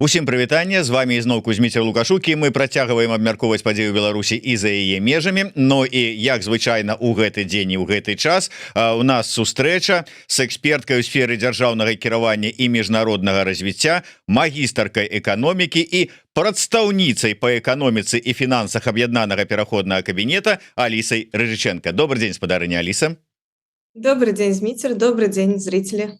Усім прывітанне, з вами ізноў Кузьміцер Лукашук, і мы працягваем абмяркоўваць падзею Беларусі і за яе межамі. Ну і як звычайна у гэты дзень і ў гэты час у нас сустрэча з эксперткай у сферы дзяржаўнага кіравання і міжнароднага развіцця, магістаркай эканомікі і прадстаўніцай па эканоміцы і фінансах аб'яднанага пераходнага кабінета Алісай Рыжыченко. Добрый дзень, спадарыня Аліса. Добрый день, Змитер. Добрый день, зрители.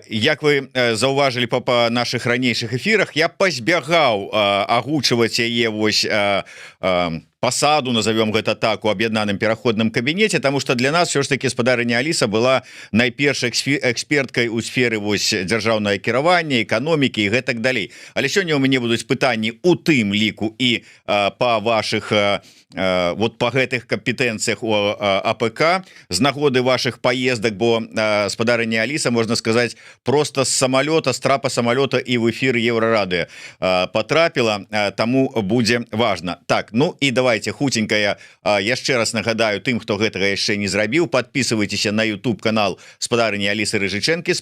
Як вы заўважылі па наших ранейшых эфірах, я пазбягаў агучваць яе вось пасаду, назовем гэта так, у аб'яднаным пераходным кабінеце, тому что для нас все ж таки спадарыня Аліса была найперш эксперткай у сферы вось дзяржаўнага кіравання, эканомікі і гэтак далей. Але сёння у мяне будуць пытанні у тым ліку і па ваших вот по гэтых компетенциях у АПК з нагоды ваших поездок, бо спадарыня Аліса, можна сказать, просто с самолета, с трапа самолета і в эфир Еврорады потрапила, тому будзе важно. Так, ну і давайте хутенька я яшчэ раз нагадаю тым, хто гэтага яшчэ не зрабіў, подписывайтеся на YouTube канал спадарыні Алісы Рыжыченко,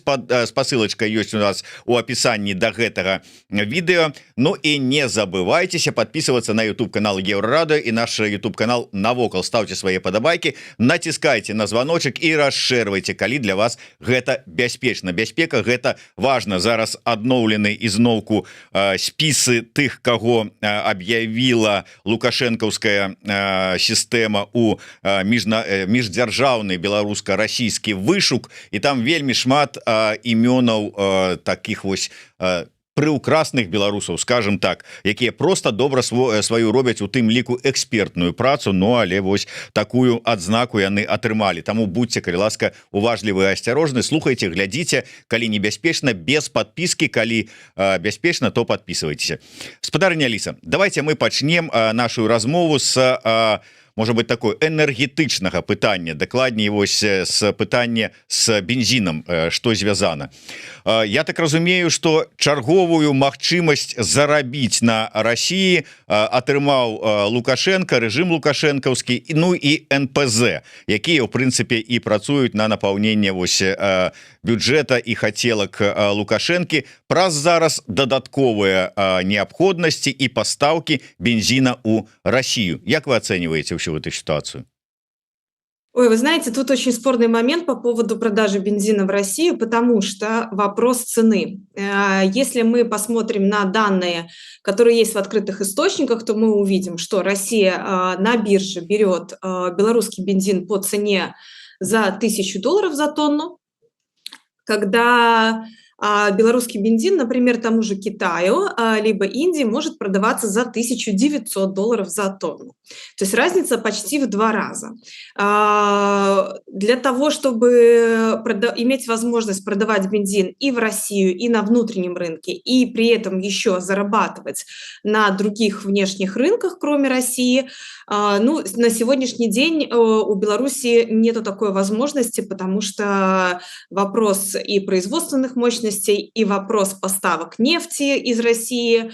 спасылочка ёсць у нас у опісанні до гэтага відэо. Ну і не забывайтеся подписываться на YouTube канал Еврорады і наш YouTube канал навокал, ставьте свои подобайки, натискайте на звоночек и расширвайте, калі для вас гэта бяспечна. Бяспека гэта важно. Зараз адноўлены ізноўку спісы тых, каго аб'явіла лукашэнкаўская сістэма у міждзяржаўны беларуска-расійскі вышук, і там вельмі шмат імёнаў таких вось прыўкрасных беларусаў, скажем так, якія просто добра сваю робяць, у тым ліку экспертную працу, ну але вось такую адзнаку яны атрымалі. Таму будьце, калі ласка, уважлівы і асцярожны, слухайце, глядзіце, калі небяспечна, без подписки, калі бяспечна, то подписывайтеся. Спадарыня Аліса, давайте мы пачнем нашу размову с может быть такое энергетычнага пытання, дакладней вось с пытання с бензином, что звязана. Я так разумею, что чарговую магчымасць зарабіць на России атрымаў Лукашенко, рэжым лукашэнкаўскі, ну і НПЗ, якія в прынцыпе і працуюць на напаўненне вось бюджета і хацелак Лукашэнкі праз зараз дадатковыя неабходнасці і пастаўкі бензина у Россию. Як вы оцениваете всю эту ситуацию? Ой, вы знаете, тут очень спорный момент по поводу продажи бензина в Россию, потому что вопрос цены. Если мы посмотрим на данные, которые есть в открытых источниках, то мы увидим, что Россия на бирже берет белорусский бензин по цене за $1000 за тонну, когда белорусский бензин, например, тому же Китаю либо Индии может продаваться за $1900 за тонну. То есть разница почти в 2 раза. Для того, чтобы иметь возможность продавать бензин и в Россию, и на внутреннем рынке, и при этом еще зарабатывать на других внешних рынках, кроме России, ну, на сегодняшний день у Беларуси нету такой возможности, потому что вопрос и производственных мощностей, и вопрос поставок нефти из России,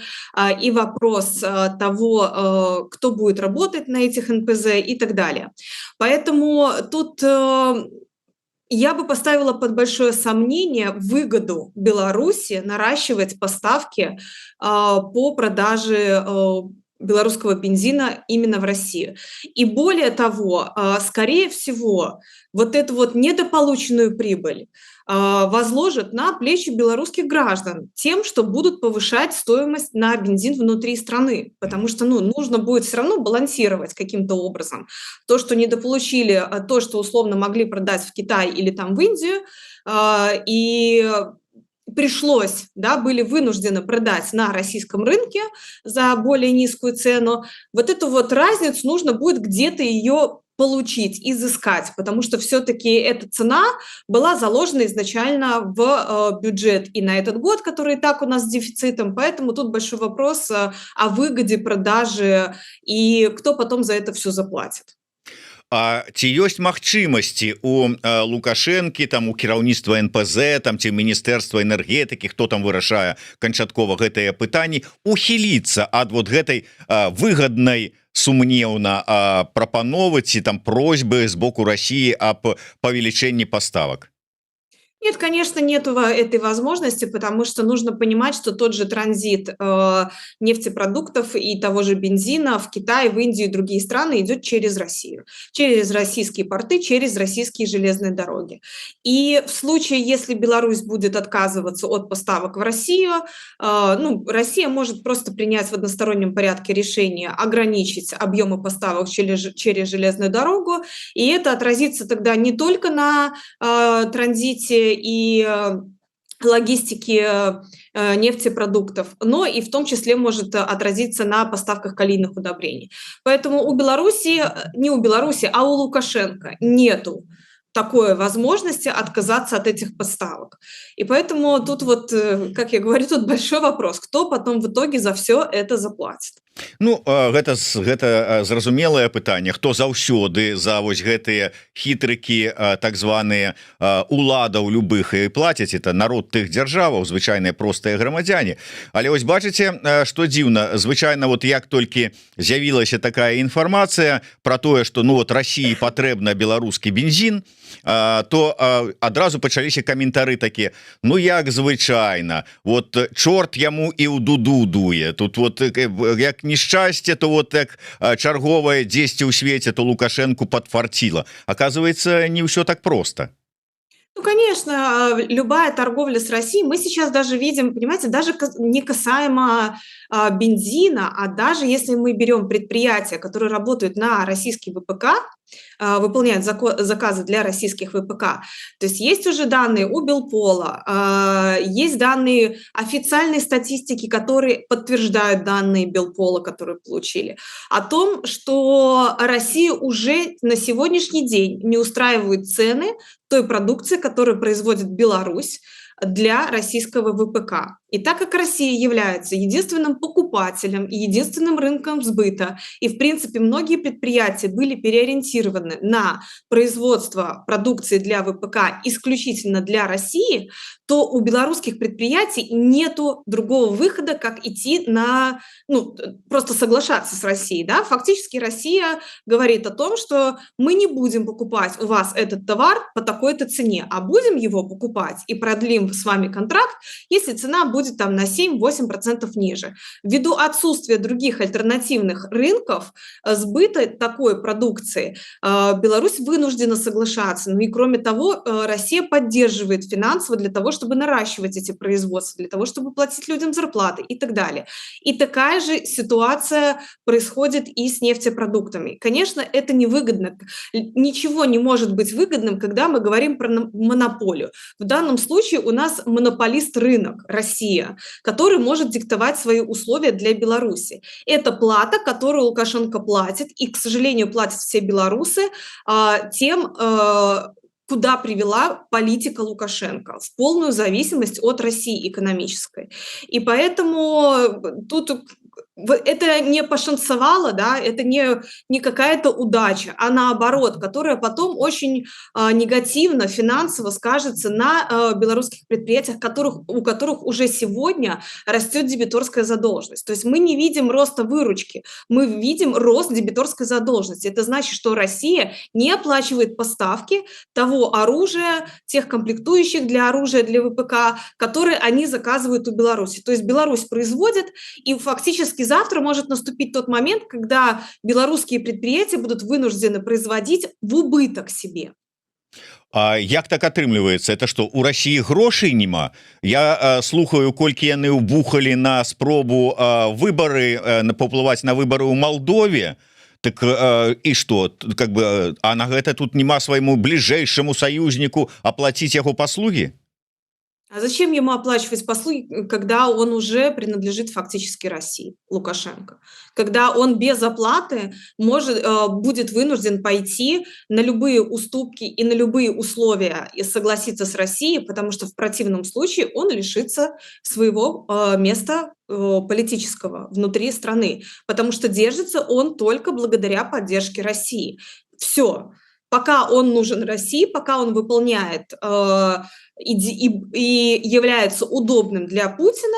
и вопрос того, кто будет работать на этих НПЗ и так далее. Поэтому тут я бы поставила под большое сомнение выгоду Беларуси наращивать поставки по продаже белорусского бензина именно в Россию. И более того, скорее всего, вот эту вот недополученную прибыль возложат на плечи белорусских граждан тем, что будут повышать стоимость на бензин внутри страны, потому что нужно будет все равно балансировать каким-то образом. То, что недополучили, то, что условно могли продать в Китай или там в Индию, и пришлось, были вынуждены продать на российском рынке за более низкую цену, вот эту вот разницу нужно будет где-то ее получить, изыскать, потому что все-таки эта цена была заложена изначально в бюджет и на этот год, который и так у нас с дефицитом, поэтому тут большой вопрос о выгоде продажи и кто потом за это все заплатит. А ці ёсць магчымасці у Лукашэнкі, там у кіраўніцтва НПЗ, там ці міністэрства энергетыкі, хто там вырашае канчаткова гэтыя пытанні, ухіліцца ад вот гэтай выгаднай сумнеўна прапановы ці там просьбы з боку России об павелічэнні паставак? Нет, конечно, нету этой возможности, потому что нужно понимать, что тот же транзит нефтепродуктов и того же бензина в Китай, в Индию и другие страны идет через Россию, через российские порты, через российские железные дороги. И в случае, если Беларусь будет отказываться от поставок в Россию, ну, Россия может просто принять в одностороннем порядке решение ограничить объемы поставок через железную дорогу, и это отразится тогда не только на транзите и логистики нефтепродуктов, но и в том числе может отразиться на поставках калийных удобрений. Поэтому у Беларуси, не у Беларуси, а у Лукашенко нету такой возможности отказаться от этих поставок. И поэтому тут вот, как я говорю, тут большой вопрос, кто потом в итоге за все это заплатит. Ну гэта зразумелае пытанне, хто заўсёды за вось гэтыя хітрыкі так званыя уладаў любых і плацяць, это народ тых дзяржаваў, звычайныя простыя грамадзяне. Але вось бачыце, што дзіўна, звычайна вот як толькі з'явілася такая інфармацыя про тое, што ну вот России патрэбна беларускі бензин, то адразу пачаліся каментары такія: ну як звычайна, вот чорт яму і ў дуду дуе, тут вот як несчастье, то вот так чарговае дзесьці ў свеце, то Лукашенко подфартило. Оказывается, не все так просто. Ну, конечно, любая торговля с Россией, мы сейчас даже видим, понимаете, даже не касаемо бензина, а даже если мы берем предприятия, которые работают на российский ВПК, выполняют заказы для российских ВПК, то есть уже данные у Белпола, есть данные официальной статистики, которые подтверждают данные Белпола, которые получили, о том, что Россия уже на сегодняшний день не устраивает цены той продукции, которую производит Беларусь для российского ВПК. И так как Россия является единственным покупателем и единственным рынком сбыта, и в принципе многие предприятия были переориентированы на производство продукции для ВПК исключительно для России, то у белорусских предприятий нету другого выхода, как идти на, ну, просто соглашаться с Россией. Да? Фактически Россия говорит о том, что мы не будем покупать у вас этот товар по такой-то цене, а будем его покупать и продлим с вами контракт, если цена будет там на 7-8% ниже. Ввиду отсутствия других альтернативных рынков сбыта такой продукции, Беларусь вынуждена соглашаться. Ну и кроме того, Россия поддерживает финансово для того, чтобы наращивать эти производства, для того, чтобы платить людям зарплаты и так далее. И такая же ситуация происходит и с нефтепродуктами. Конечно, это невыгодно. Ничего не может быть выгодным, когда мы говорим про монополию. В данном случае у нас монополист рынок, Россия, который может диктовать свои условия для Беларуси. Это плата, которую Лукашенко платит, и, к сожалению, платят все белорусы тем, куда привела политика Лукашенко, в полную зависимость от России экономической. И поэтому тут это не пошансовало, да, это не какая-то удача, а наоборот, которая потом очень негативно финансово скажется на белорусских предприятиях, у которых уже сегодня растет дебиторская задолженность. То есть мы не видим роста выручки, мы видим рост дебиторской задолженности. Это значит, что Россия не оплачивает поставки того оружия, тех комплектующих для оружия, для ВПК, которые они заказывают у Беларуси. То есть Беларусь производит, и фактически завтра может наступить тот момент, когда белорусские предприятия будут вынуждены производить в убыток себе. А як так атрымліваецца, это што у России грошай нема? Я слухаю, колькі яны ўбухалі на спробу выбары, паўплываць на выбары ў Молдове. Так і што, как бы, а на гэта тут няма свайму бліжэйшаму саюзніку аплаціць яго паслугі? А зачем ему оплачивать послуги, когда он уже принадлежит фактически России, Лукашенко? Когда он без оплаты будет вынужден пойти на любые уступки и на любые условия и согласиться с Россией, потому что в противном случае он лишится своего места политического внутри страны, потому что держится он только благодаря поддержке России. Все. Пока он нужен России, пока он выполняет и является удобным для Путина,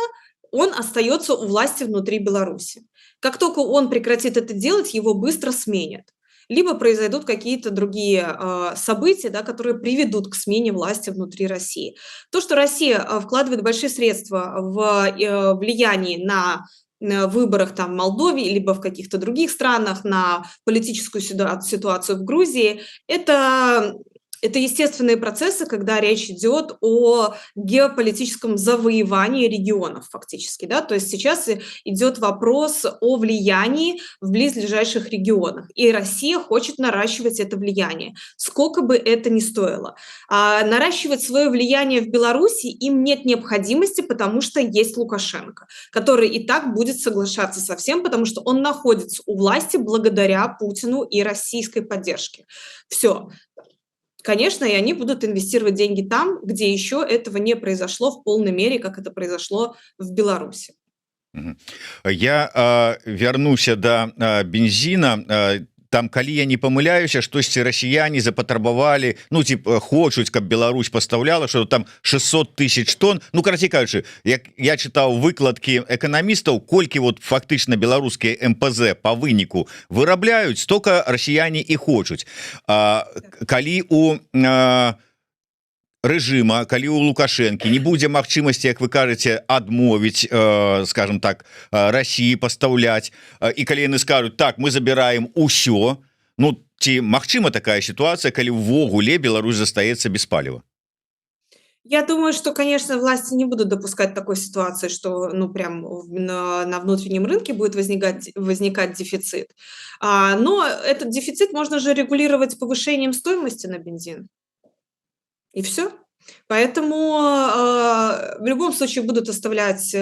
он остается у власти внутри Беларуси. Как только он прекратит это делать, его быстро сменят. либо произойдут какие-то другие события, да, которые приведут к смене власти внутри России. То, что Россия вкладывает большие средства в влияние на выборах там в Молдове, либо в каких-то других странах, на политическую ситуацию в Грузии, это естественные процессы, когда речь идет о геополитическом завоевании регионов фактически, да, то есть сейчас идет вопрос о влиянии в близлежащих регионах, и Россия хочет наращивать это влияние, сколько бы это ни стоило. Наращивать свое влияние в Беларуси им нет необходимости, потому что есть Лукашенко, который и так будет соглашаться со всем, потому что он находится у власти благодаря Путину и российской поддержке. Все. Конечно, и они будут инвестировать деньги там, где еще этого не произошло в полной мере, как это произошло в Беларуси. Я вярнуся до бензина. Там, калі я не памыляюся, штосьці расіяне запатрабавалі, ну типа хочуць, каб Беларусь пастаўляла, что там 600 тысяч тонн. Ну карацей кажучы, як я чытаў выкладкі эканамістаў, колькі вот фактычна беларускія МПЗ по выніку вырабляюць, столько расіяне і хочуць. Калі у рэжыма, калі у Лукашэнкі не будзе магчымасці, як вы кажаце, адмовіць, скажем так, России пастаўляць, і калі яны скажуць так, мы забіраем усё, ну ці магчыма такая ситуация, калі ўвогуле Беларусь застаецца без паліва? Я думаю, что, конечно, власти не будут допускать такой ситуации, что ну, прям на внутреннем рынке будет возникать дефицит. Но этот дефицит можно же регулировать повышением стоимости на бензин. И все. Поэтому в любом случае будут оставлять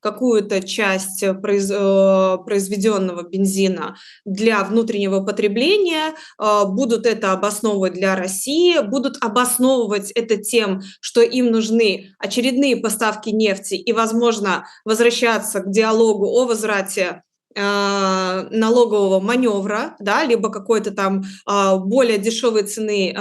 какую-то часть произведенного бензина для внутреннего потребления, будут это обосновывать для России, будут обосновывать это тем, что им нужны очередные поставки нефти и, возможно, возвращаться к диалогу о возврате налогового маневра, да, либо какой-то там более дешевой цены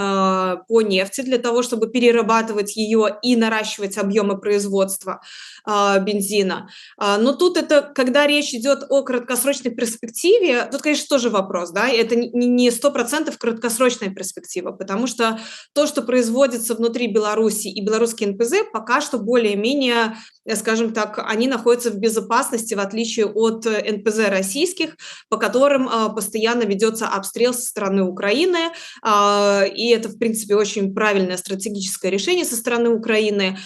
по нефти для того, чтобы перерабатывать ее и наращивать объемы производства бензина. Но тут это, когда речь идет о краткосрочной перспективе, тут, конечно, тоже вопрос, да, это не 100% краткосрочная перспектива, потому что то, что производится внутри Беларуси и белорусские НПЗ, пока что более-менее, скажем так, они находятся в безопасности, в отличие от НПЗ российских, по которым постоянно ведется обстрел со стороны Украины, и это, в принципе, очень правильное стратегическое решение со стороны Украины,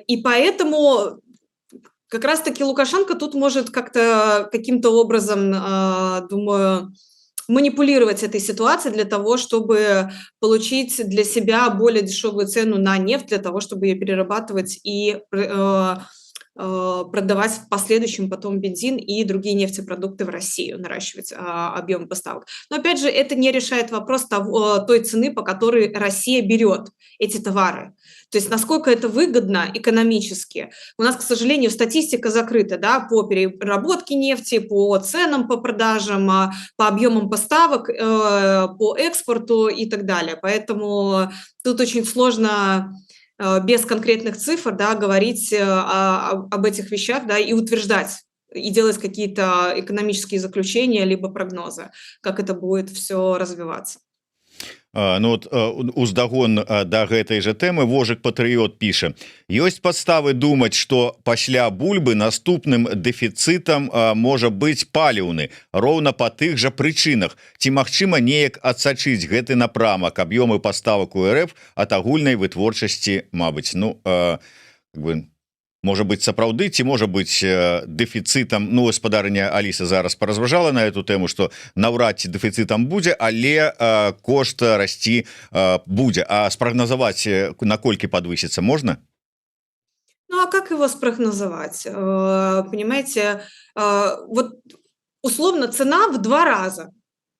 и поэтому как раз-таки Лукашенко тут может как-то каким-то образом, думаю, манипулировать этой ситуацией для того, чтобы получить для себя более дешевую цену на нефть, для того, чтобы ее перерабатывать и продавать в последующем потом бензин и другие нефтепродукты в Россию, наращивать объем поставок. Но опять же, это не решает вопрос той цены, по которой Россия берет эти товары. То есть насколько это выгодно экономически. У нас, к сожалению, статистика закрыта, да, по переработке нефти, по ценам, по продажам, по объемам поставок, по экспорту и так далее. Поэтому тут очень сложно без конкретных цифр, да, говорить об этих вещах, да, и утверждать, и делать какие-то экономические заключения, либо прогнозы, как это будет все развиваться. Ну вот уздагон да гэтай же тэмы Вожык Патрыёт піша: ёсць падставы думаць, што пасля бульбы наступным дэфіцытам можа быць паліўны роўна па тых жа прычынах. Ці магчыма неяк адсачыць гэты напрамак аб'ёмы паставак у РФ ад агульнай вытворчасці, мабыць, ну как бы, можа быть сапраўды, ці можа быть дэфіцытам. Ну гаспадарыня Аліса зараз паразважала на эту тэму, што наўрад ці дэфіцытам будзе, але кошт расці будзе. А спрагназаваць, наколькі падвысіцца, можна? Ну а как его спрогнозовать? Понимаете, вот условно цена в 2 раза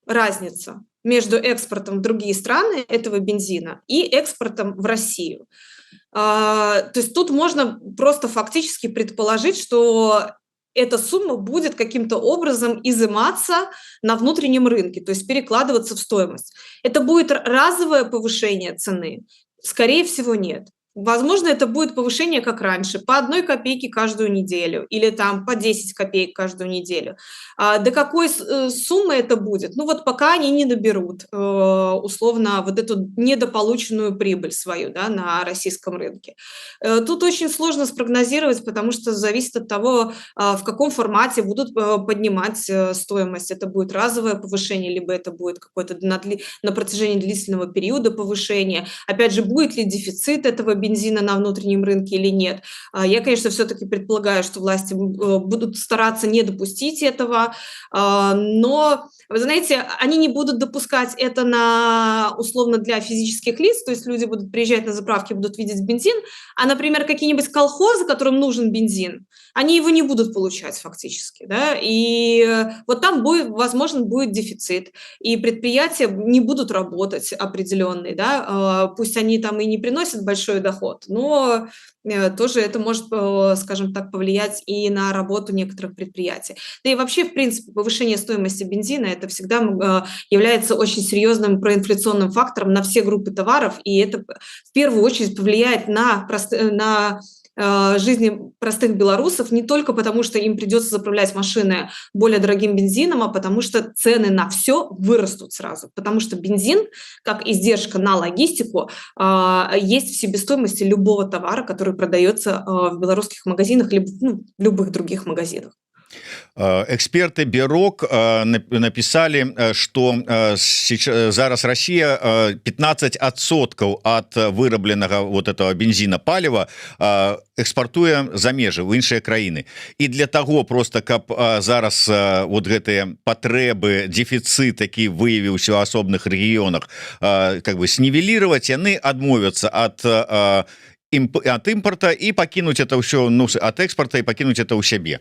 разница между экспортом в другие страны этого бензина и экспортом в Россию. То есть тут можно просто фактически предположить, что эта сумма будет каким-то образом изыматься на внутреннем рынке, то есть перекладываться в стоимость. Это будет разовое повышение цены? Скорее всего, нет. Возможно, это будет повышение, как раньше, по 1 копейке каждую неделю или там по 10 копеек каждую неделю. До какой суммы это будет? Ну вот пока они не наберут, условно, вот эту недополученную прибыль свою, да, на российском рынке. Тут очень сложно спрогнозировать, потому что зависит от того, в каком формате будут поднимать стоимость. Это будет разовое повышение, либо это будет какое-то на протяжении длительного периода повышение. Опять же, будет ли дефицит этого бензина на внутреннем рынке или нет. Я, конечно, все-таки предполагаю, что власти будут стараться не допустить этого, но, вы знаете, они не будут допускать это условно для физических лиц, то есть люди будут приезжать на заправки, будут видеть бензин, а, например, какие-нибудь колхозы, которым нужен бензин, они его не будут получать фактически, да, и вот там возможно, будет дефицит, и предприятия не будут работать определенные, да, пусть они там и не приносят большой доход, но тоже это может, скажем так, повлиять и на работу некоторых предприятий. Да и вообще, в принципе, повышение стоимости бензина – это всегда является очень серьезным проинфляционным фактором на все группы товаров, и это в первую очередь повлияет на жизни простых белорусов не только потому, что им придется заправлять машины более дорогим бензином, а потому что цены на все вырастут сразу. Потому что бензин, как издержка на логистику, есть в себестоимости любого товара, который продается в белорусских магазинах либо в любых других магазинах. Эксперты бюрок написали, что зараз Россия 15% от вырабленного вот этого бензина палива экспортуе за межы в іншыя краіны, і для того просто каб зараз вот гэтыя патрэбы дефіцыт, які выявіўся ў асобных рэгіёнах, как бы снівелировать, яны адмовяцца от імпорта і пакінуць это ўсё ад экспорта і пакінуць это ў сябе,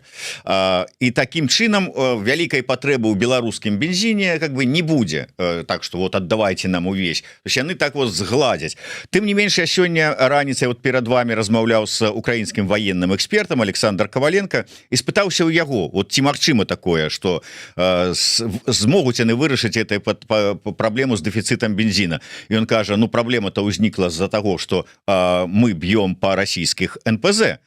і таким чынам вялікай патрэбы ў беларускім бензіне как бы не будзе, так что вот аддавайте нам увесь, то есть яны так вот згладзяць. Тым не менш, я сёння раніцай вот перад вами размаўляў з украінскім военным экспертам Александр Коваленко і спытаўся ў яго, вот ці магчыма такое, что змогуць яны вырашыць эту праблему з дэфіцытам бензіна, і ён кажа, ну праблема-то ўзнікла з-за таго, что мы б'ём по расійскіх НПЗ,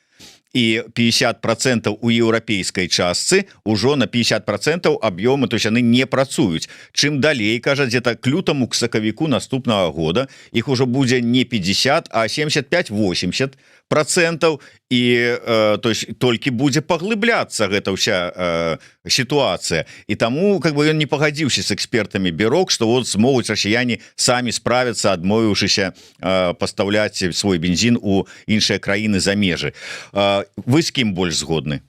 і 50% у еўрапейскай частцы ўжо на 50% аб'ёмы, то есть яны не працуюць. Чым далей, кажа, где-то к лютаму, к сакавіку наступнага года іх ужо будзе не 50, а 75-80%, і то есть толькі будзе паглыбляцца гэта ўся сітуацыя, і таму как бы ён не пагадзіўся з экспертамі бюрок, что вот змогуць расіяне самі справіцца, адмовіўшыся пастаўляць свой бензін у іншыя краіны за межы. Вы з кім больш згодны?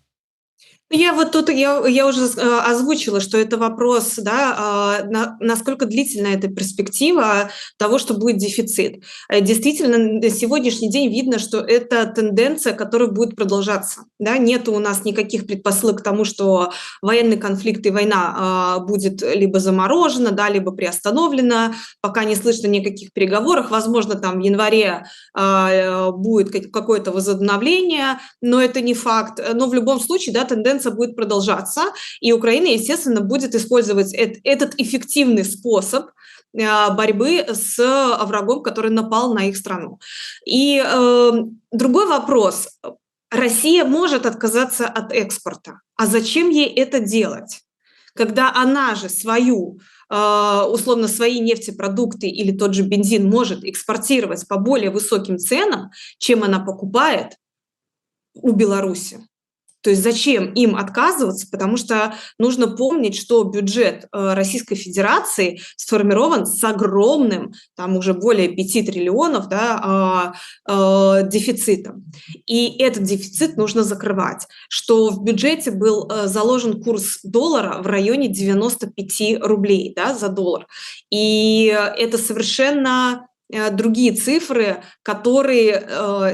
Я вот тут я уже озвучила, что это вопрос, да, насколько длительна эта перспектива того, что будет дефицит. Действительно, на сегодняшний день видно, что это тенденция, которая будет продолжаться. Да? Нет у нас никаких предпосылок к тому, что военный конфликт и война будет либо заморожена, да, либо приостановлена. Пока не слышно никаких переговоров. Возможно, там в январе будет какое-то возобновление, но это не факт. Но в любом случае, да, тенденция будет продолжаться, и Украина, естественно, будет использовать этот эффективный способ борьбы с врагом, который напал на их страну. И другой вопрос. Россия может отказаться от экспорта. А зачем ей это делать? Когда она же условно свои нефтепродукты или тот же бензин может экспортировать по более высоким ценам, чем она покупает у Беларуси. То есть зачем им отказываться? Потому что нужно помнить, что бюджет Российской Федерации сформирован с огромным, там уже более 5 триллионов, да, дефицитом. И этот дефицит нужно закрывать. Что в бюджете был заложен курс доллара в районе 95 рублей, да, за доллар. И это совершенно другие цифры, которые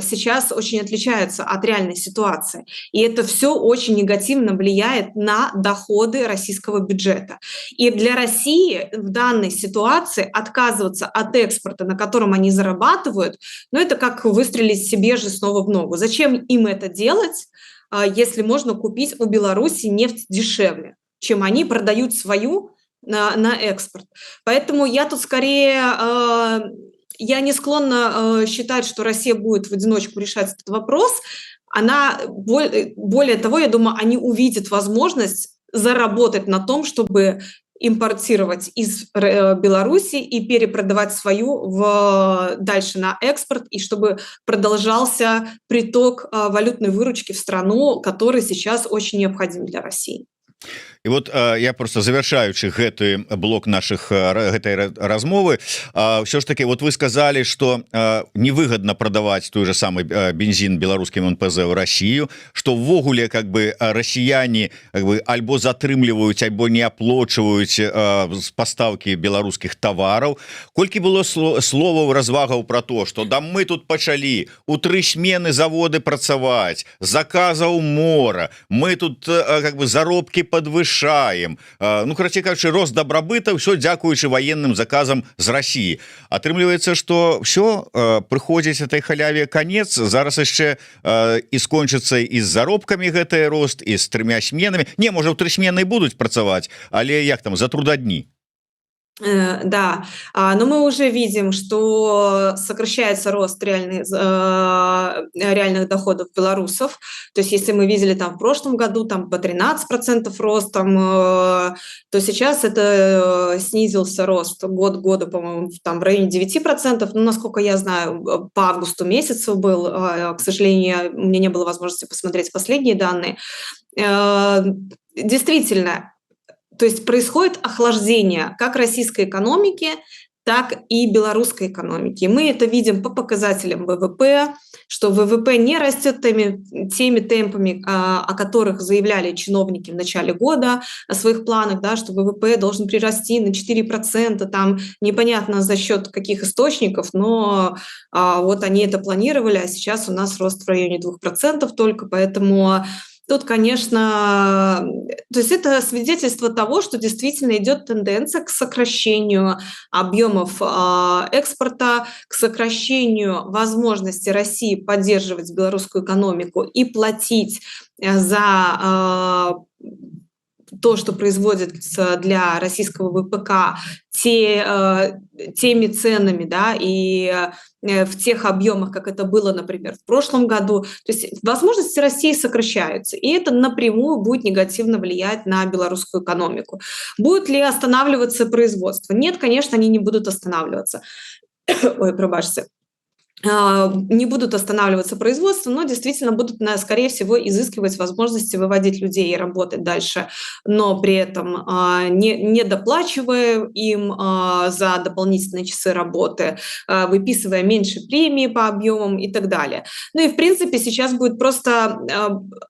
сейчас очень отличаются от реальной ситуации. И это все очень негативно влияет на доходы российского бюджета. И для России в данной ситуации отказываться от экспорта, на котором они зарабатывают, ну это как выстрелить себе же снова в ногу. Зачем им это делать, если можно купить у Беларуси нефть дешевле, чем они продают свою на экспорт? Поэтому я тут скорее я не склонна считать, что Россия будет в одиночку решать этот вопрос. Более того, я думаю, они увидят возможность заработать на том, чтобы импортировать из Беларуси и перепродавать свою дальше на экспорт, и чтобы продолжался приток валютной выручки в страну, который сейчас очень необходим для России. І вот я просто завершаючы гэты блок наших гэтай размовы, все ж таки вот вы сказали, что невыгодно продавать той же самый бензин беларускім НПЗ в Россию, что ввогуле как бы россияне как бы альбо затрымліваюць, альбо не аплочваюць поставки беларускіх товараў. Колькі было словаў развагаў про то, что да мы тут пачалі у 3 смены заводы працаваць, заказаў мора, мы тут как бы заробки подвышаем, ну карацей кажучы, рост добрабыта ўсё дзякуючы военным заказам з России. Атрымліваецца, что все прыходзіць этой халяве конец, зараз яшчэ і скончыцца і з заробкамі гэты рост, і з 3 сменамі. Не, можа, у 3 смены будуць працаваць, але як там за трудодни? Да, но мы уже видим, что сокращается рост реальных доходов белорусов. То есть если мы видели там в прошлом году там по 13% рост, то сейчас это снизился рост год к году, по-моему, там в районе 9%. Ну, насколько я знаю, по августу месяцу был, к сожалению, у меня не было возможности посмотреть последние данные. Действительно, то есть происходит охлаждение как российской экономики, так и белорусской экономики. Мы это видим по показателям ВВП, что ВВП не растет теми темпами, о которых заявляли чиновники в начале года, о своих планах, да, что ВВП должен прирасти на 4%, там непонятно за счет каких источников, но вот они это планировали, а сейчас у нас рост в районе 2% только, поэтому... Тут, конечно, то есть это свидетельство того, что действительно идет тенденция к сокращению объемов экспорта, к сокращению возможности России поддерживать белорусскую экономику и платить за то, что производится для российского ВПК, теми ценами, да, и в тех объемах, как это было, например, в прошлом году. То есть возможности России сокращаются, и это напрямую будет негативно влиять на белорусскую экономику. Будет ли останавливаться производство? Нет, конечно, они не будут останавливаться. Ой, пробачьте. Не будут останавливаться производство, но действительно будут, скорее всего, изыскивать возможности выводить людей и работать дальше, но при этом не доплачивая им за дополнительные часы работы, выписывая меньше премии по объемам и так далее. Ну и, в принципе, сейчас будет просто...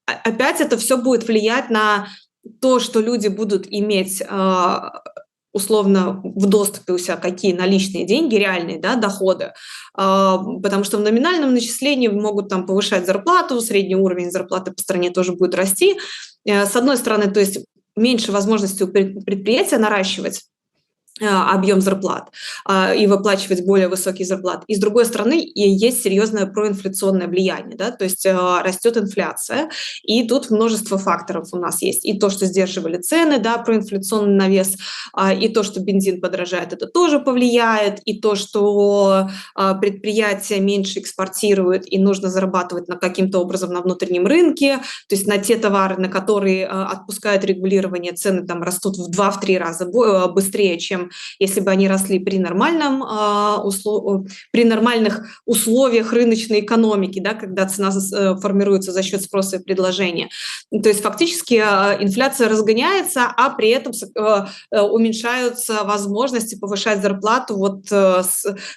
Опять это все будет влиять на то, что люди будут иметь... условно в доступе у себя какие наличные деньги, реальные, да, доходы, потому что в номинальном начислении могут там повышать зарплату, средний уровень зарплаты по стране тоже будет расти. С одной стороны, то есть меньше возможности у предприятия наращивать объем зарплат и выплачивать более высокие зарплаты. И с другой стороны, есть серьезное проинфляционное влияние, да, то есть растет инфляция, и тут множество факторов у нас есть. И то, что сдерживали цены, да, проинфляционный навес, и то, что бензин подорожает, это тоже повлияет, и то, что предприятия меньше экспортируют, и нужно зарабатывать каким-то образом на внутреннем рынке, то есть на те товары, на которые отпускают регулирование, цены там растут в 2-3 раза быстрее, чем если бы они росли при нормальных условиях рыночной экономики, да, когда цена формируется за счет спроса и предложения. То есть фактически инфляция разгоняется, а при этом уменьшаются возможности повышать зарплату вот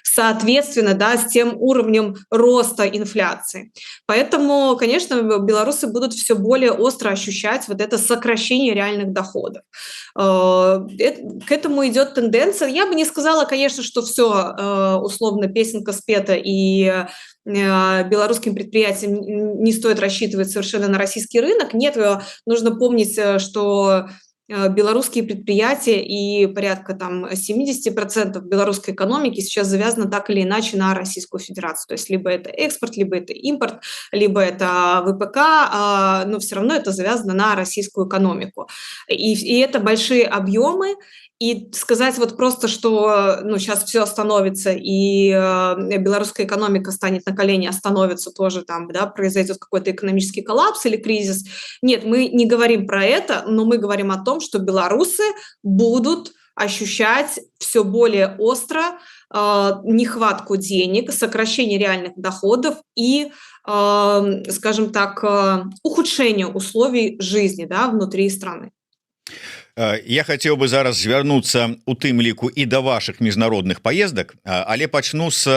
соответственно, да, с тем уровнем роста инфляции. Поэтому, конечно, белорусы будут все более остро ощущать вот это сокращение реальных доходов. К этому идет тенденция. Я бы не сказала, конечно, что все условно песенка спета и белорусским предприятиям не стоит рассчитывать совершенно на российский рынок. Нет, нужно помнить, что белорусские предприятия и порядка там 70% белорусской экономики сейчас завязано так или иначе на Российскую Федерацию. То есть либо это экспорт, либо это импорт, либо это ВПК, но все равно это завязано на российскую экономику. И это большие объемы, И сказать вот просто, что, ну, сейчас все остановится и, белорусская экономика станет на колени, остановится тоже там, да, произойдет какой-то экономический коллапс или кризис. Нет, мы не говорим про это, но мы говорим о том, что белорусы будут ощущать все более остро, нехватку денег, сокращение реальных доходов и, скажем так, ухудшение условий жизни, да, внутри страны. Я хотел бы зараз звярнуцца у тым ліку і да ваших міжнародных поездак, але пачну с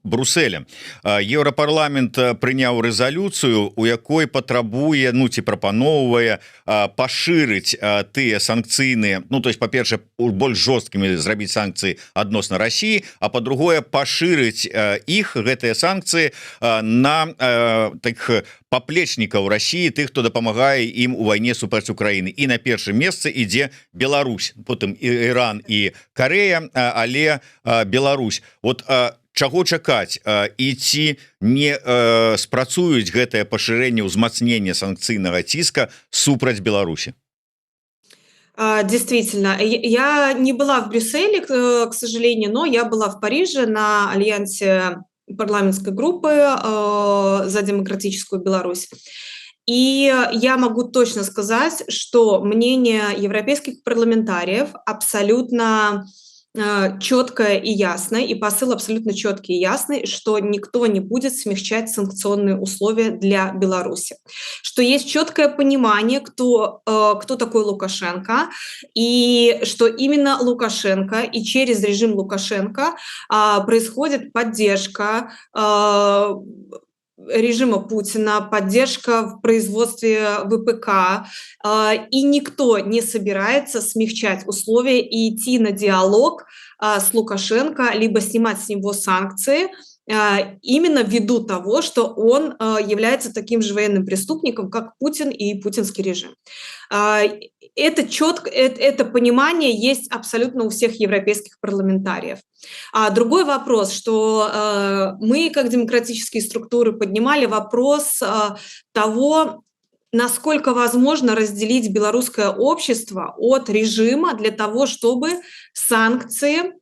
Брусселя. Еўрапарламент прыняў рэзалюцыю, у якой патрабуе, ну ці прапаноўвае пашырыць тыя санкцыйныя, ну то есть па-першае больш жорсткімі зрабіць санкцыі адносна России, а по-другое пашырыць іх гэтыя санкцыі на так паплечнікаў России, тых, хто дапамагае ім у вайне супраць Украіны. І на першым месцы ідзе Беларусь, потым Іран і Карея, але Беларусь. Вот чаго чакаць і ці не спрацуюць гэтае пашырэнне, ўзмацнення санкцыйнага ціска супраць Беларусі? Действительно, я не была в Брюсселе, к сожалению, но я была в Париже на альянсе парламентской группы за демократическую Беларусь. И я могу точно сказать, что мнение европейских парламентариев абсолютно четкое и ясное, и посыл абсолютно четкий и ясный, что никто не будет смягчать санкционные условия для Беларуси. Что есть четкое понимание, кто такой Лукашенко, и что именно Лукашенко и через режим Лукашенко происходит поддержка режима Путина, поддержка в производстве ВПК, и никто не собирается смягчать условия и идти на диалог с Лукашенко, либо снимать с него санкции, именно ввиду того, что он является таким же военным преступником, как Путин и путинский режим. Это понимание есть абсолютно у всех европейских парламентариев. Другой вопрос, что мы, как демократические структуры, поднимали вопрос того, насколько возможно разделить белорусское общество от режима для того, чтобы санкции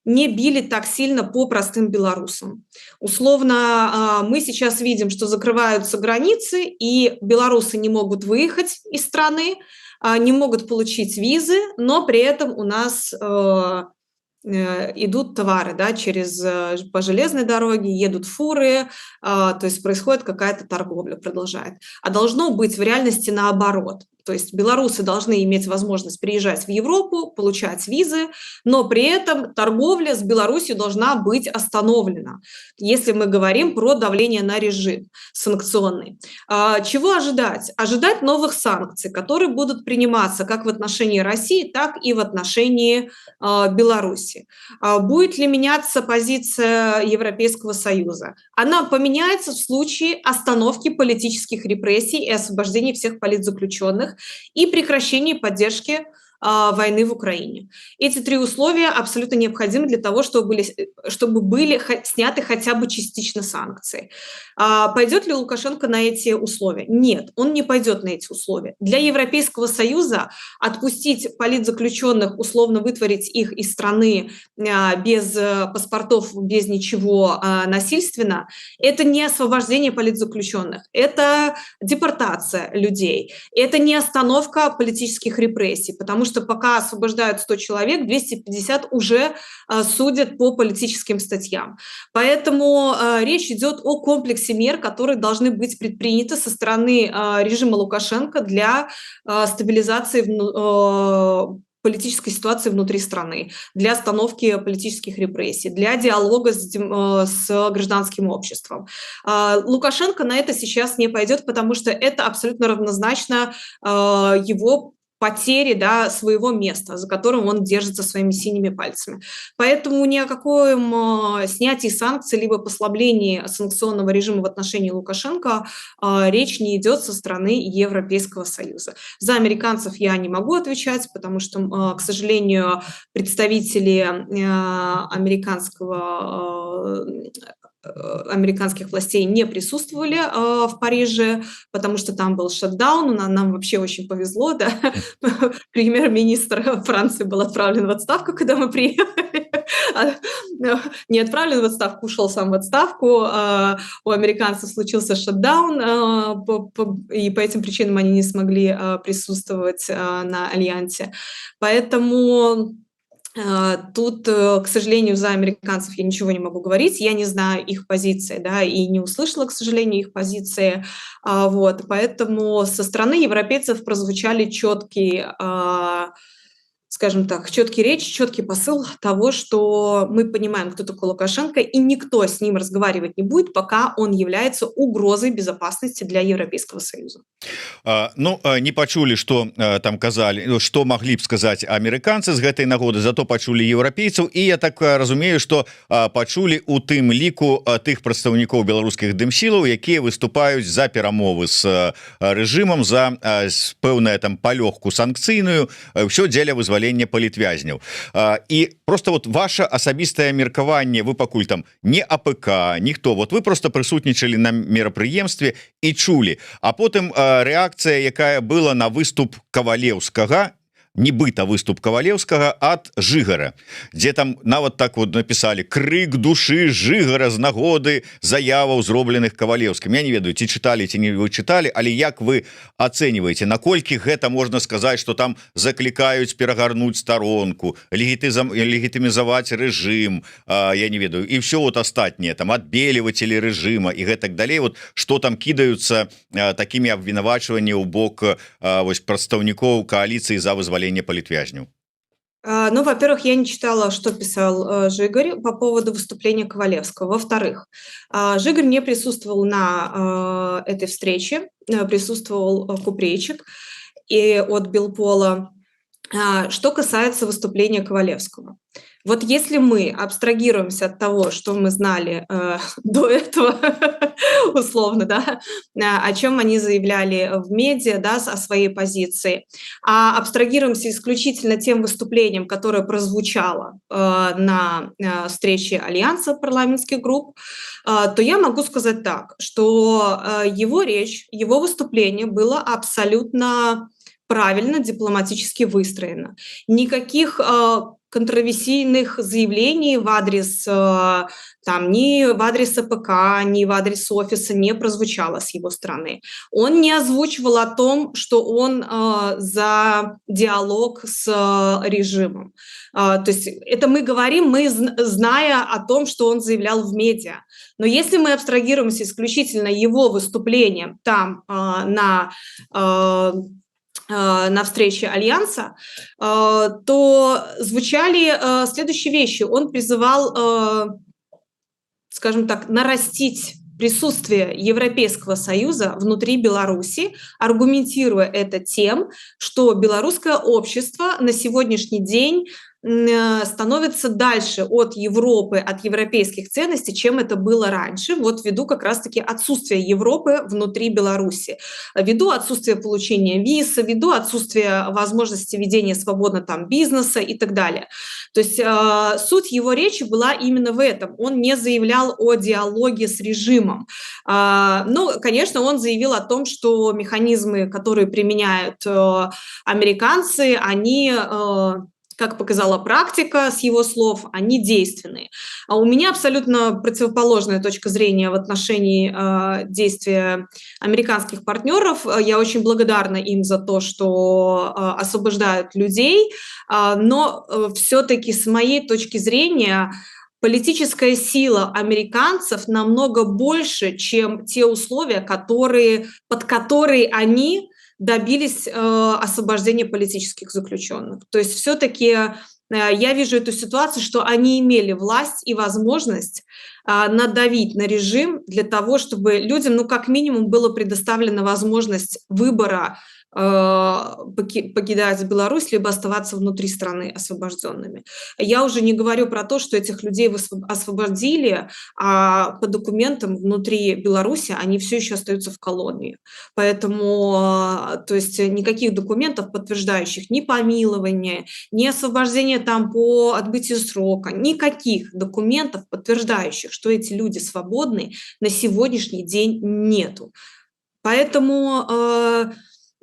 не били так сильно по простым белорусам. Условно, мы сейчас видим, что закрываются границы, и белорусы не могут выехать из страны, не могут получить визы, но при этом у нас идут товары, да, по железной дороге, едут фуры, то есть происходит какая-то торговля, продолжает. А должно быть в реальности наоборот. То есть белорусы должны иметь возможность приезжать в Европу, получать визы, но при этом торговля с Беларусью должна быть остановлена, если мы говорим про давление на режим санкционный. Чего ожидать? Ожидать новых санкций, которые будут приниматься как в отношении России, так и в отношении Беларуси. Будет ли меняться позиция Европейского Союза? Она поменяется в случае остановки политических репрессий и освобождения всех политзаключенных и прекращения поддержки войны в Украине. Эти три условия абсолютно необходимы для того, чтобы были сняты хотя бы частично санкции. Пойдет ли Лукашенко на эти условия? Нет, он не пойдет на эти условия. Для Европейского Союза отпустить политзаключенных, условно вытворить их из страны без паспортов, без ничего насильственно, это не освобождение политзаключенных, это депортация людей, это не остановка политических репрессий, потому что пока освобождают 100 человек, 250 уже судят по политическим статьям. Поэтому речь идет о комплексе мер, которые должны быть предприняты со стороны режима Лукашенко для стабилизации политической ситуации внутри страны, для остановки политических репрессий, для диалога с гражданским обществом. Лукашенко на это сейчас не пойдет, потому что это абсолютно равнозначно его потери, да, своего места, за которым он держится своими синими пальцами. Поэтому ни о каком снятии санкций либо послаблении санкционного режима в отношении Лукашенко речь не идет со стороны Европейского Союза. За американцев я не могу отвечать, потому что, к сожалению, представители американских властей не присутствовали в Париже, потому что там был шатдаун. Нам вообще очень повезло, да. Премьер-министр Франции был отправлен в отставку, когда мы приехали. А, Не отправлен в отставку, ушел сам в отставку. У американцев случился шатдаун, и по этим причинам они не смогли присутствовать на Альянсе. Поэтому тут, к сожалению, за американцев я ничего не могу говорить, я не знаю их позиции, да, и не услышала, к сожалению, их позиции, вот, поэтому со стороны европейцев прозвучали четкие, скажем так, четкий речь, четкий посыл того, что мы понимаем, кто такой Лукашенко, и никто с ним разговаривать не будет, пока он является угрозой безопасности для Европейского Союза. Не пачулі что там казалі, что маглі б сказаць амерыканцы з гэтай нагоды, зато пачулі еўрапейцаў, і я так разумею, что пачулі у тым ліку тых прадстаўнікоў беларускіх дымсілаў, якія выступаюць за перамовы з рэжымам, за пэўная там палёгку санкцыйную, ўсё дзеля вызвалення палітвязняў. І просто вот ваше асабістае меркаванне, вы пакуль там не АПК, ніхто, вот вы просто прысутнічалі на мерапрыемстве і чулі, а потым рэакцыя, якая была на выступ Кавалеўскага, нібыта выступ Кавалеўскага ад Жыгара, дзе там нават так вот написали крык душы Жыгара з нагоды заяваў, зробленых Кавалеўскім. Я не ведаю, ці чыталі, ці не вы чыталі, але як вы ацэньваеце, наколькі гэта можна сказаць, что там заклікаюць перагарнуць старонку, легітымізаваць рэжым, я не ведаю, і все вот астатняе, там адбелівацелі рэжыма і гэтак далей, вот что там кідаюцца такімі абвінавачванні ў бок вось прадстаўнікоў кааліцыі за вызваленне политвязню? Ну, во-первых, я не читала, что писал Жигарь по поводу выступления Ковалевского. Во-вторых, Жигарь не присутствовал на этой встрече, присутствовал Купрейчик и от Белпола. Что касается выступления Ковалевского. Вот если мы абстрагируемся от того, что мы знали до этого, условно, да, о чем они заявляли в медиа, да, о своей позиции, а абстрагируемся исключительно тем выступлением, которое прозвучало на встрече Альянса парламентских групп, то я могу сказать так, что его речь, его выступление было абсолютно правильно, дипломатически выстроено. Никаких контроверсийных заявлений в адрес ни в адрес АПК, ни в адрес офиса не прозвучало с его стороны. Он не озвучивал о том, что он за диалог с режимом. То есть это мы говорим, мы зная о том, что он заявлял в медиа. Но если мы абстрагируемся исключительно его выступлением там на встрече Альянса, то звучали следующие вещи. Он призывал, скажем так, нарастить присутствие Европейского Союза внутри Беларуси, аргументируя это тем, что белорусское общество на сегодняшний день становится дальше от Европы, от европейских ценностей, чем это было раньше, вот ввиду как раз-таки отсутствия Европы внутри Беларуси, ввиду отсутствия получения виз, ввиду отсутствия возможности ведения свободно там бизнеса и так далее. То есть суть его речи была именно в этом. Он не заявлял о диалоге с режимом. Но, конечно, он заявил о том, что механизмы, которые применяют американцы, они... как показала практика, с его слов, они действенные. А у меня абсолютно противоположная точка зрения в отношении действия американских партнеров. Я очень благодарна им за то, что освобождают людей, но все-таки с моей точки зрения политическая сила американцев намного больше, чем те условия, под которые они добились освобождения политических заключенных. То есть все-таки я вижу эту ситуацию, что они имели власть и возможность надавить на режим для того, чтобы людям, как минимум, была предоставлена возможность выбора покидать Беларусь, либо оставаться внутри страны освобожденными. Я уже не говорю про то, что этих людей освободили, а по документам внутри Беларуси они все еще остаются в колонии. Поэтому, то есть никаких документов, подтверждающих ни помилование, ни освобождение там по отбытию срока, никаких документов, подтверждающих, что эти люди свободны, на сегодняшний день нету. Поэтому, то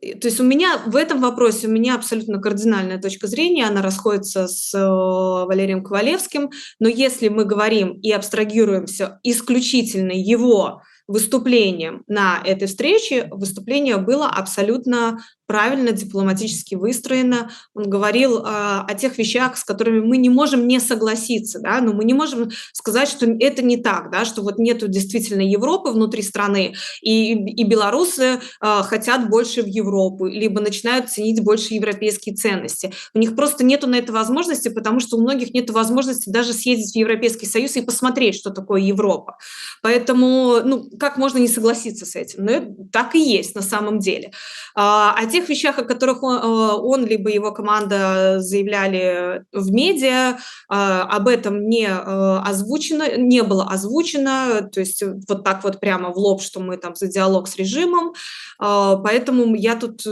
есть у меня в этом вопросе у меня абсолютно кардинальная точка зрения, она расходится с Валерием Ковалевским, но если мы говорим и абстрагируемся исключительно его выступлением на этой встрече, выступление было абсолютно правильно, дипломатически выстроено. Он говорил о тех вещах, с которыми мы не можем не согласиться, да, но мы не можем сказать, что это не так, да, что вот нету действительно Европы внутри страны, и белорусы хотят больше в Европу, либо начинают ценить больше европейские ценности. У них просто нету на это возможности, потому что у многих нет возможности даже съездить в Европейский Союз и посмотреть, что такое Европа. Поэтому, ну, как можно не согласиться с этим? Ну, это так и есть на самом деле. О тех вещах, о которых он либо его команда заявляли в медиа, об этом не было озвучено, то есть вот так вот прямо в лоб, что мы там за диалог с режимом. Поэтому я тут,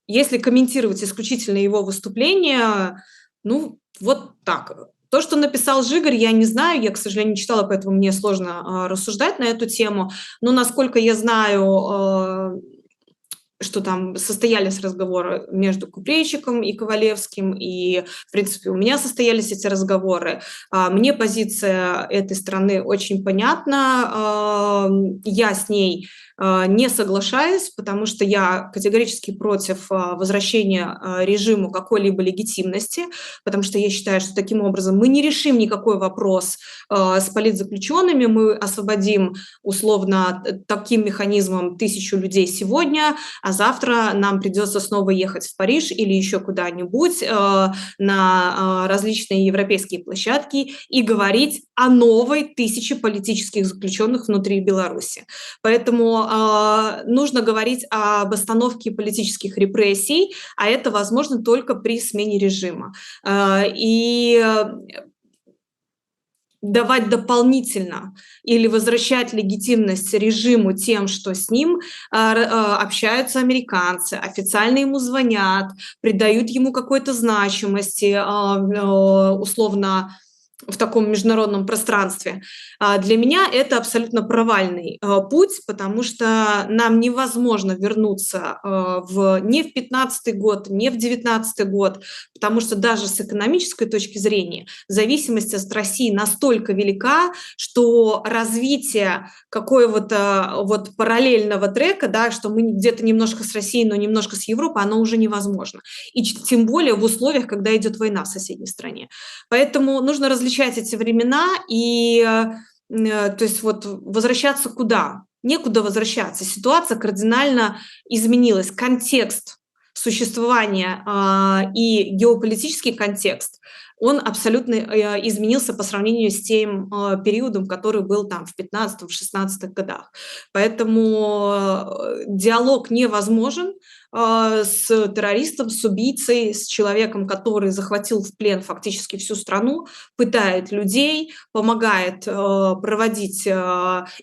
если комментировать исключительно его выступление, ну, вот так. То, что написал Жигарь, я не знаю, я, к сожалению, не читала, поэтому мне сложно рассуждать на эту тему, но, насколько я знаю, что там состоялись разговоры между Купрейчиком и Ковалевским, и, в принципе, у меня состоялись эти разговоры. Мне позиция этой страны очень понятна, я с ней не соглашаюсь, потому что я категорически против возвращения режиму какой-либо легитимности, потому что я считаю, что таким образом мы не решим никакой вопрос с политзаключенными, мы освободим условно таким механизмом 1000 людей сегодня, а завтра нам придется снова ехать в Париж или еще куда-нибудь на различные европейские площадки и говорить о новой 1000 политических заключенных внутри Беларуси. Поэтому нужно говорить об остановке политических репрессий, а это возможно только при смене режима. И давать дополнительно или возвращать легитимность режиму тем, что с ним общаются американцы, официально ему звонят, придают ему какой-то значимости, условно, в таком международном пространстве. Для меня это абсолютно провальный путь, потому что нам невозможно вернуться не в 15 год, не в 19 год, потому что даже с экономической точки зрения зависимость от России настолько велика, что развитие какого-то вот параллельного трека, да, что мы где-то немножко с Россией, но немножко с Европой, оно уже невозможно. И тем более в условиях, когда идет война в соседней стране. Поэтому нужно различать эти времена и, то есть вот возвращаться куда? Некуда возвращаться. Ситуация кардинально изменилась. Контекст существования и геополитический контекст, он абсолютно изменился по сравнению с тем периодом, который был там в 15-16 годах. Поэтому диалог невозможен с террористом, с убийцей, с человеком, который захватил в плен фактически всю страну, пытает людей, помогает проводить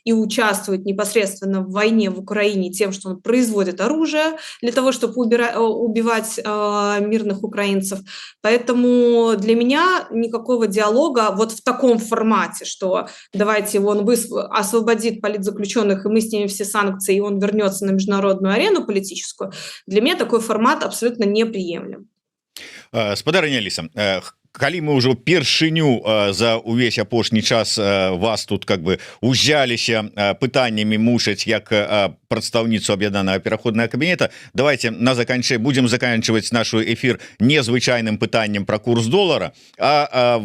и участвовать непосредственно в войне в Украине тем, что он производит оружие для того, чтобы убивать мирных украинцев. Поэтому для меня никакого диалога вот в таком формате, что давайте он освободит политзаключенных, и мы снимем все санкции, и он вернется на международную арену политическую, для меня такой формат абсолютно неприемлем. Спадарыня Аліса, калі мы ўжо першыню за увесь апошні час вас тут как бы узяліся пытаннямі мушаць як прадстаўніцу аб'яднанага пераходнага кабінета, давайте на будем заканчивать нашу эфир незвычайным пытаннем про курс доллара, а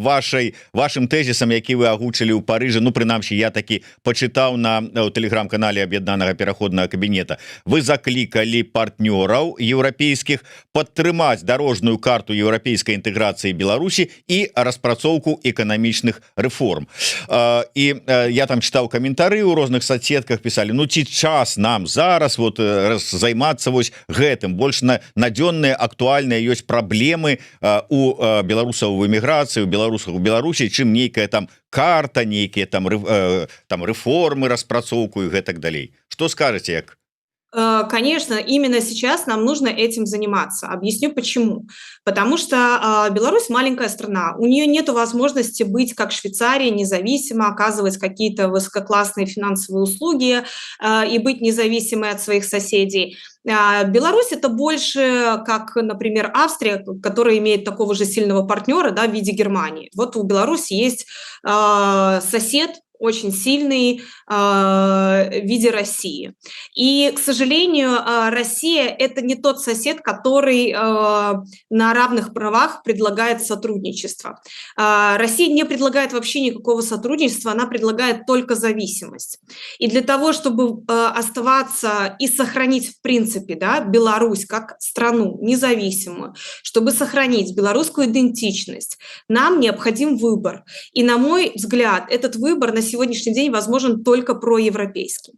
вашим тезисам, які вы агучылі ў Парыжы, ну прынамсі я такі почытаў на телеграм-канале аб'яднанага пераходнага кабінета, вы заклікалі партнёраў еўрапейскіх падтрымаць дарожную карту еўрапейскай інтэграцыі Беларусі Беларусі і распрацоўку эканамічных рэформ. І я там чытаў каментары ў розных соцсетках, пісалі: ну ці час нам зараз вот займацца вось гэтым, больш надзённыя актуальныя ёсць праблемы у беларусаў в эміграцыі, у беларусаў у Беларусі, чым нейкая там карта, нейкія там рэформы, распрацоўку і гэтак далей. Што скажаце, як? Конечно, именно сейчас нам нужно этим заниматься. Объясню почему. Потому что Беларусь маленькая страна, у нее нет возможности быть как Швейцария, независимо, оказывать какие-то высококлассные финансовые услуги и быть независимой от своих соседей. Беларусь это больше как, например, Австрия, которая имеет такого же сильного партнера, да, в виде Германии. Вот у Беларуси есть сосед, очень сильный в виде России. И, к сожалению, Россия – это не тот сосед, который на равных правах предлагает сотрудничество. Россия не предлагает вообще никакого сотрудничества, она предлагает только зависимость. И для того, чтобы оставаться и сохранить, в принципе, да, Беларусь как страну независимую, чтобы сохранить белорусскую идентичность, нам необходим выбор. И, на мой взгляд, этот выбор на сегодняшний день возможен только проевропейский.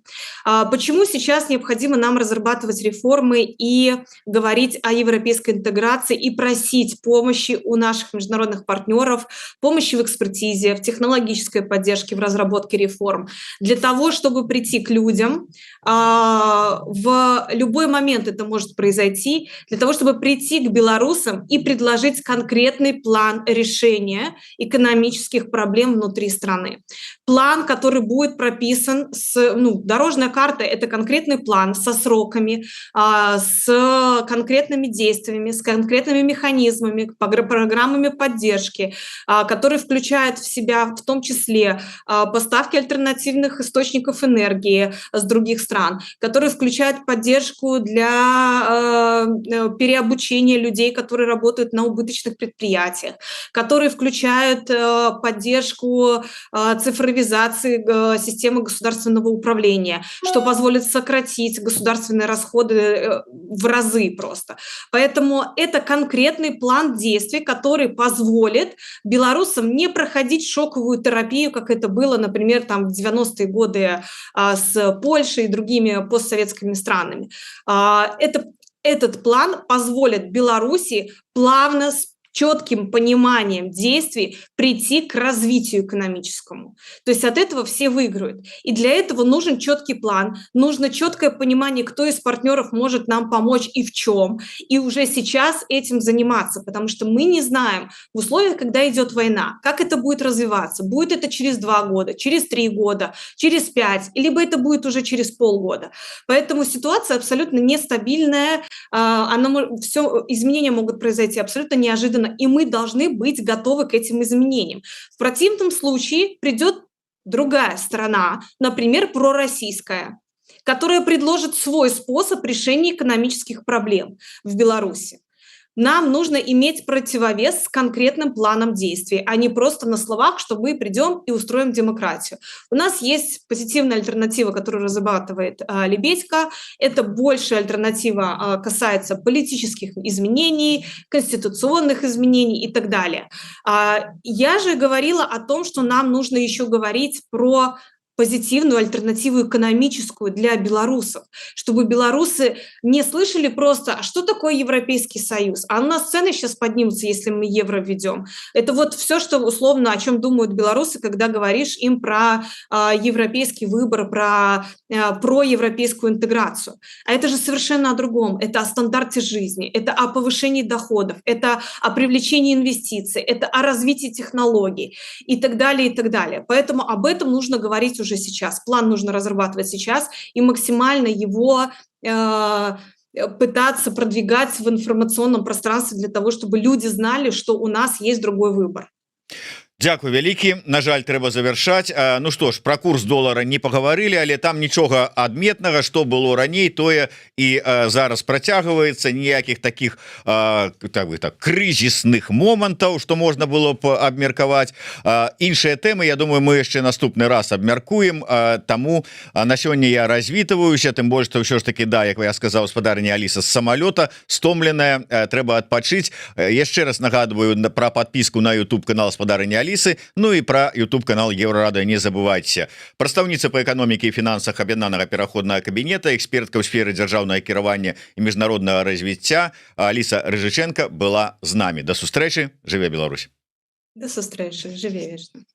Почему сейчас необходимо нам разрабатывать реформы и говорить о европейской интеграции и просить помощи у наших международных партнеров, помощи в экспертизе, в технологической поддержке, в разработке реформ? Для того, чтобы прийти к людям, в любой момент это может произойти, для того, чтобы прийти к белорусам и предложить конкретный план решения экономических проблем внутри страны. План, который будет прописан, дорожная карта – это конкретный план со сроками, с конкретными действиями, с конкретными механизмами, программами поддержки, которые включают в себя в том числе поставки альтернативных источников энергии с других стран, которые включают поддержку для переобучения людей, которые работают на убыточных предприятиях, которые включают поддержку цифровизации системы государственного управления, что позволит сократить государственные расходы в разы просто. Поэтому это конкретный план действий, который позволит белорусам не проходить шоковую терапию, как это было, например, там в 90-е годы с Польшей и другими постсоветскими странами. Этот план позволит Беларуси плавно, с четким пониманием действий прийти к развитию экономическому. То есть от этого все выиграют. И для этого нужен четкий план, нужно четкое понимание, кто из партнеров может нам помочь и в чем. И уже сейчас этим заниматься, потому что мы не знаем в условиях, когда идет война, как это будет развиваться. Будет это через 2 года, через 3 года, через 5, либо это будет уже через полгода. Поэтому ситуация абсолютно нестабильная, изменения могут произойти абсолютно неожиданно, и мы должны быть готовы к этим изменениям. В противном случае придет другая сторона, например, пророссийская, которая предложит свой способ решения экономических проблем в Беларуси. Нам нужно иметь противовес с конкретным планом действий, а не просто на словах, что мы придем и устроим демократию. У нас есть позитивная альтернатива, которую разрабатывает Лебедько. Это большая альтернатива касается политических изменений, конституционных изменений и так далее. Я же говорила о том, что нам нужно еще говорить про позитивную альтернативу экономическую для белорусов, чтобы белорусы не слышали просто, а что такое Европейский Союз, а у нас цены сейчас поднимутся, если мы евро введем. Это вот все, что условно, о чем думают белорусы, когда говоришь им про европейский выбор, про европейскую интеграцию. А это же совершенно о другом. Это о стандарте жизни, это о повышении доходов, это о привлечении инвестиций, это о развитии технологий и так далее, и так далее. Поэтому об этом нужно говорить уже сейчас. План нужно разрабатывать сейчас и максимально его пытаться продвигать в информационном пространстве для того, чтобы люди знали, что у нас есть другой выбор. Дзякуй вялікі. На жаль, трэба завяршаць. Ну што ж, пра курс долара не пагаварылі, але там нічога адметнага, што было раней, тое і зараз працягваецца. Ніякіх такіх крызісных момантаў, што можна было б абмеркаваць. Іншыя тэмы, я думаю, мы яшчэ наступны раз абмяркуем. Таму на сёння я развітваюся, тым больш, што ўсё ж таки, да, як я сказаў, гаспадарыня Аліса з самалёта, стомленая, трэба адпачыць. Яшчэ раз нагадваю пра падпіску на YouTube канал гаспадарыні Алісы. Ну і пра YouTube канал Еўрарада не забывайце. Прадстаўніца па эканомікі і фінансах аб'яднанага пераходнага кабінета, экспертка ў сферы дзяржаўнага кіравання і міжнароднага развіцця Аліса Рыжыченка была з намі. Да сустрэчы, жыве Беларусь. До сустрэчы, жыве вечна.